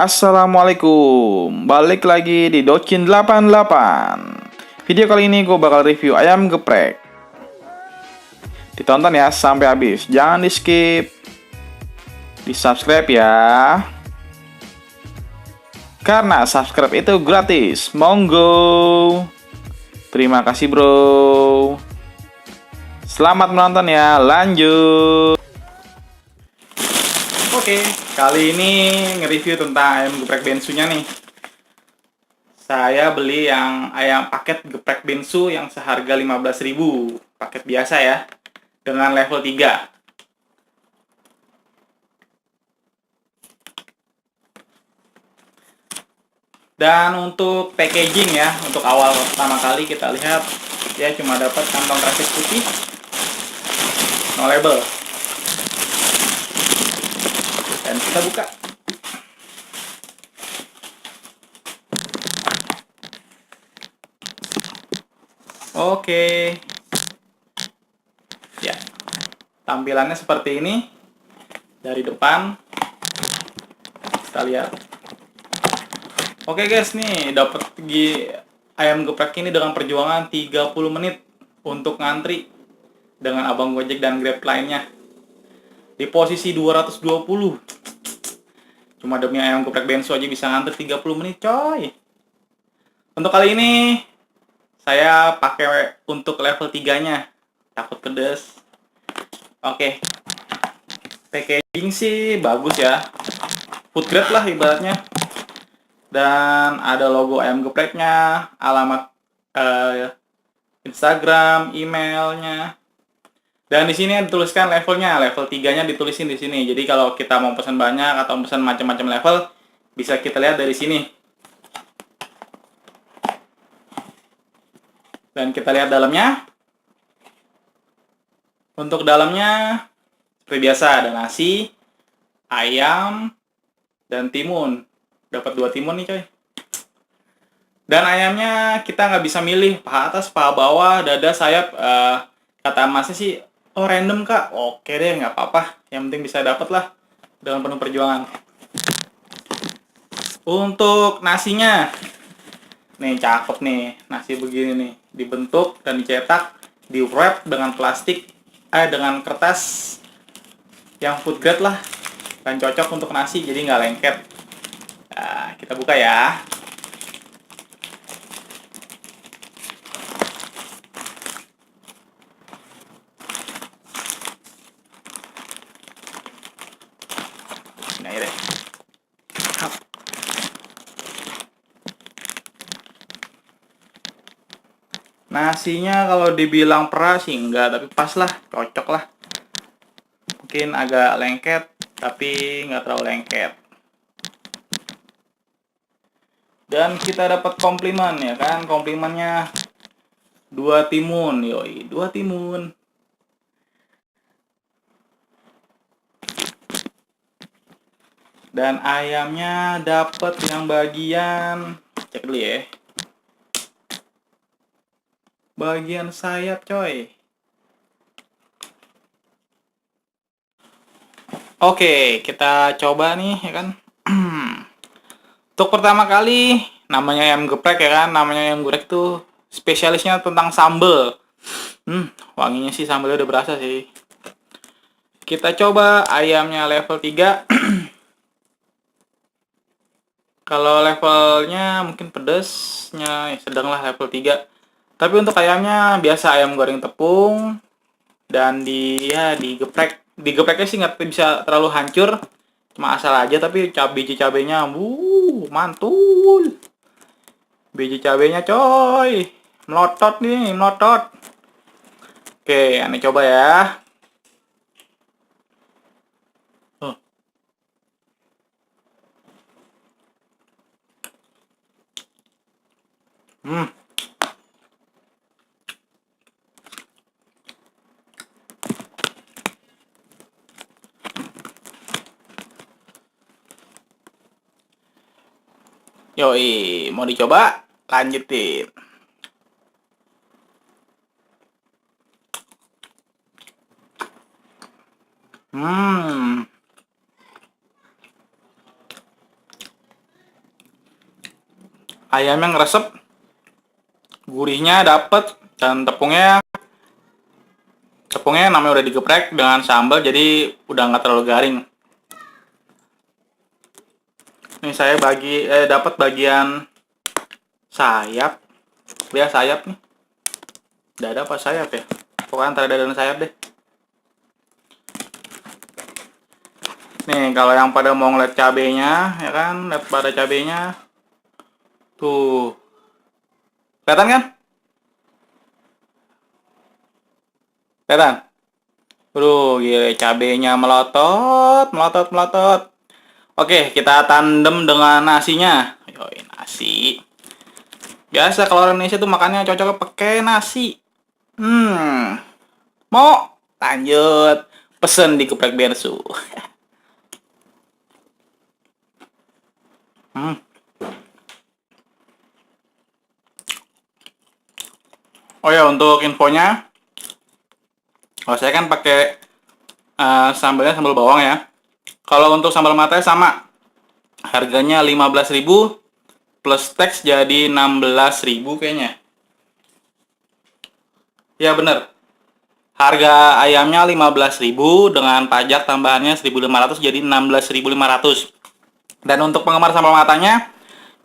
Assalamualaikum, balik lagi di Docin 88. Video kali ini gue bakal review ayam geprek. Ditonton ya sampai habis, jangan di skip. Di subscribe ya, karena subscribe itu gratis. Monggo. Terima kasih bro. Selamat menonton ya, lanjut. Oke, kali ini nge-review tentang ayam geprek bensunya nih. Saya beli yang ayam paket geprek bensu yang seharga 15.000, paket biasa ya, dengan level 3. Dan untuk packaging ya, untuk awal pertama kali kita lihat dia cuma dapat kantong plastik putih, no label. Dan kita buka. Oke. Ya. Tampilannya seperti ini. Dari depan kita lihat. Oke guys, nih dapat ayam geprek ini dengan perjuangan 30 menit untuk ngantri dengan abang Gojek dan Grab lainnya. Di posisi 220. Cuma demi ayam geprek bensu aja bisa ngantri 30 menit, coy. Untuk kali ini saya pakai untuk level 3-nya. Takut pedes. Oke. Packaging sih bagus ya. Food grade lah ibaratnya. Dan ada logo ayam gepreknya, alamat Instagram, emailnya. Dan di sini dituliskan levelnya, level 3-nya ditulisin di sini. Jadi kalau kita mau pesan banyak atau pesan macam-macam level, bisa kita lihat dari sini. Dan kita lihat dalamnya. Untuk dalamnya seperti biasa ada nasi, ayam, dan timun. Dapat 2 timun nih coy. Dan ayamnya kita nggak bisa milih paha atas, paha bawah, dada, sayap. Kata masnya sih, oh random kak. Oke deh, nggak apa-apa. Yang penting bisa dapat lah dengan penuh perjuangan. Untuk nasinya, nih cakep nih, nasi begini nih, dibentuk dan dicetak, di wrap dengan plastik, dengan kertas yang food grade lah, dan cocok untuk nasi, jadi nggak lengket. Nah, kita buka ya. Ini deh. Nasinya kalau dibilang perah sih enggak, tapi pas lah, cocok lah. Mungkin agak lengket, tapi nggak terlalu lengket. Dan kita dapat komplimen ya kan, komplimennya 2 timun, yoi, 2 timun. Dan ayamnya dapat yang bagian, cek dulu ya. Bagian sayap coy. Oke, kita coba nih ya kan. Untuk pertama kali namanya ayam geprek ya kan, namanya ayam geprek tuh spesialisnya tentang sambel. Wanginya sih sambelnya udah berasa sih. Kita coba ayamnya level 3. Kalau levelnya mungkin pedesnya sedang lah level 3. Tapi untuk ayamnya biasa ayam goreng tepung dan digeprek. Digepreknya sih nggak bisa terlalu hancur. Cuma asal aja, tapi biji cabenya mantul. Biji cabenya coy. Melotot nih, melotot. Oke, aneh coba ya. Hmm. Yoi, mau dicoba? Lanjutin. Hmm. ayamnya ngeresep, gurihnya dapet, dan tepungnya namanya udah digeprek dengan sambal, jadi udah nggak terlalu garing. Ini saya dapat bagian sayap, dia sayap nih, dada apa sayap ya, pokoknya antara dada dan sayap deh. Nih kalau yang pada mau ngeliat cabenya, ya kan, lihat pada cabenya tuh, kelihatan kan? Kelihatan? Gila, cabenya melotot, melotot, melotot. Oke, kita tandem dengan nasinya. Yoi, nasi. Biasa kalau orang Indonesia tuh makannya cocoknya pakai nasi. Mau lanjut pesen di geprek Bensu. hmm. Oh ya, untuk infonya, kalau saya kan pakai sambalnya sambal bawang ya. Kalau untuk sambal matanya sama, harganya 15.000 plus tax jadi 16.000 kayaknya. Ya bener. Harga ayamnya 15.000 dengan pajak tambahannya 1.500 jadi 16.500. Dan untuk penggemar sambal matanya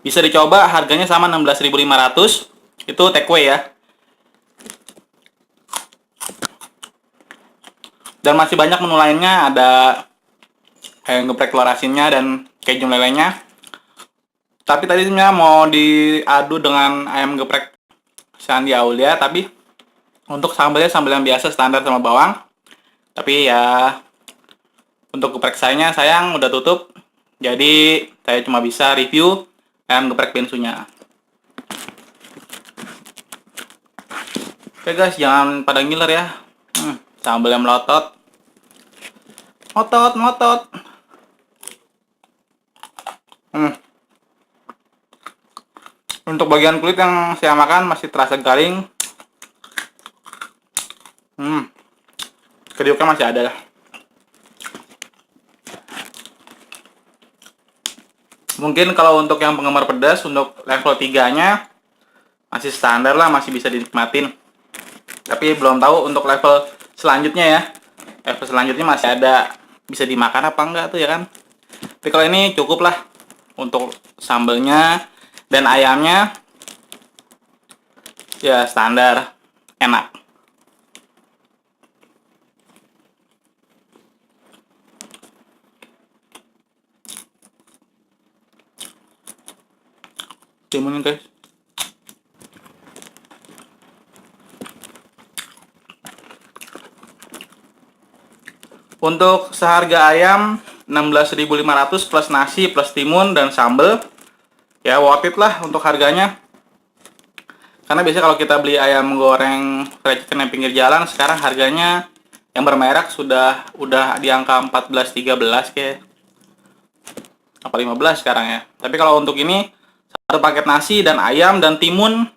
bisa dicoba, harganya sama 16.500. Itu take away ya. Dan masih banyak menu lainnya, ada ayam geprek telur asinnya dan keju lelenya. Tapi tadi sebenarnya mau diadu dengan ayam geprek Sandi Aulia, tapi untuk sambalnya sambal yang biasa standar sama bawang. Tapi ya untuk geprek sayanya sayang udah tutup. Jadi saya cuma bisa review ayam geprek Bensunya. Oke guys, jangan pada ngiler ya. Sambal yang melotot. Melotot, melotot. Untuk bagian kulit yang saya makan masih terasa garing. Kriuknya masih ada. Mungkin kalau untuk yang penggemar pedas, untuk level 3-nya masih standar lah, masih bisa dinikmatin. Tapi belum tahu untuk level selanjutnya ya. Level selanjutnya masih ada, bisa dimakan apa enggak tuh ya kan. Tapi kalau ini cukup lah untuk sambelnya dan ayamnya ya standar, enak. Timunnya guys. Untuk seharga ayam 16.500 plus nasi plus timun dan sambel, ya worth it lah untuk harganya. Karena biasanya kalau kita beli ayam goreng fried chicken yang pinggir jalan, sekarang harganya yang bermerek udah di angka 14-13 kayak, apa 15 sekarang ya. Tapi kalau untuk ini satu paket nasi dan ayam dan timun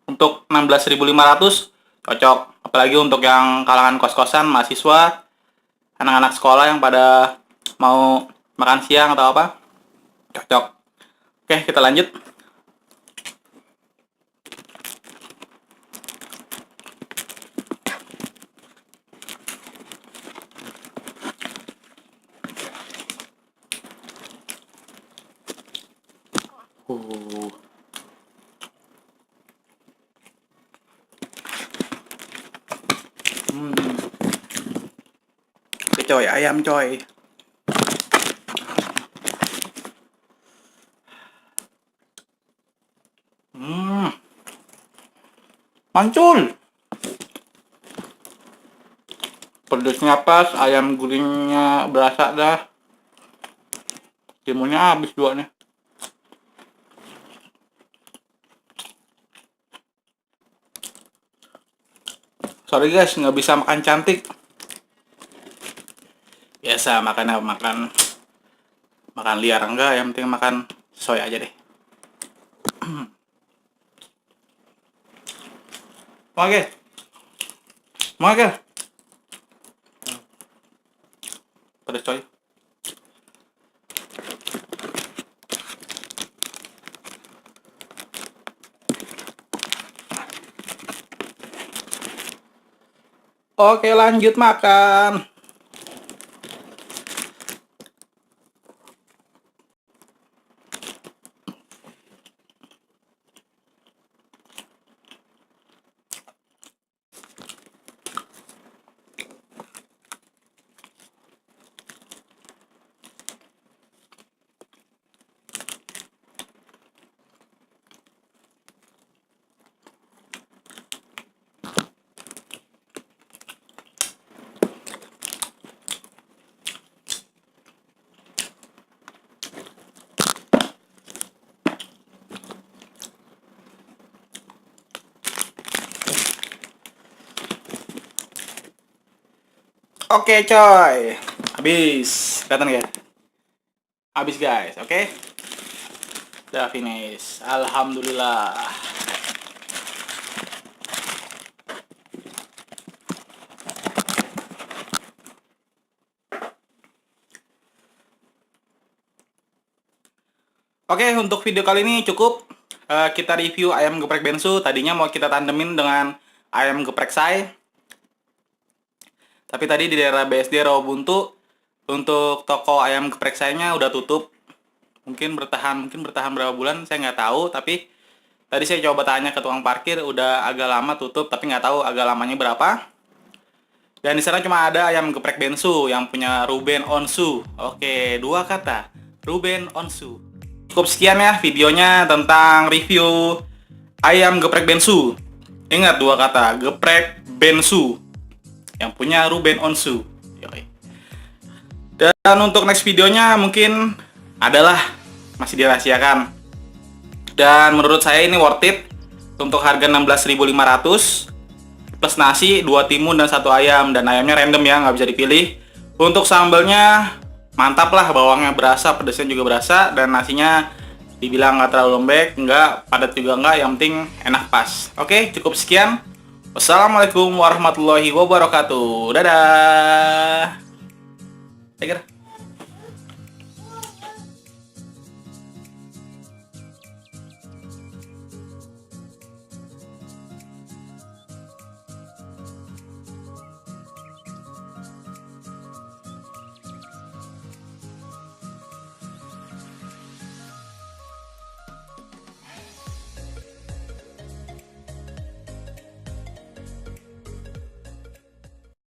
untuk 16.500 cocok. Apalagi untuk yang kalangan kos-kosan, mahasiswa, anak-anak sekolah yang pada mau makan siang atau apa, cocok. Oke, kita lanjut. Oke coy, ayam coy. Mantul. Pedasnya pas, ayam gurihnya berasa dah. Timunnya habis duanya. Sorry guys, nggak bisa makan cantik. Biasa makan liar enggak, yang penting makan sesuai aja deh. Oke. Pedas coy. Oke, lanjut makan. Oke coy, habis, kelihatan ya? Habis guys, oke? Udah finish, alhamdulillah. Oke, untuk video kali ini cukup. Kita review ayam geprek Bensu. Tadinya mau kita tandemin dengan ayam geprek Sai. Tapi tadi di daerah BSD Rawabuntu, untuk toko ayam geprek Sai-nya udah tutup. Mungkin bertahan berapa bulan, saya nggak tahu. Tapi tadi saya coba tanya ke tukang parkir, udah agak lama tutup, tapi nggak tahu agak lamanya berapa. Dan di sana cuma ada ayam geprek Bensu yang punya Ruben Onsu. Oke, 2 kata, Ruben Onsu. Cukup sekian ya videonya tentang review ayam geprek Bensu. Ingat 2 kata, geprek Bensu yang punya Ruben Onsu. Yoi. Dan untuk next videonya mungkin adalah masih dirahasiakan. Dan menurut saya ini worth it untuk harga 16.500 plus nasi, 2 timun dan 1 ayam, dan ayamnya random ya, nggak bisa dipilih. Untuk sambalnya mantap lah, bawangnya berasa, pedasnya juga berasa, dan nasinya dibilang nggak terlalu lembek, nggak padat juga nggak, yang penting enak pas. Oke, cukup sekian. Wassalamualaikum warahmatullahi wabarakatuh. Dadah. Take care.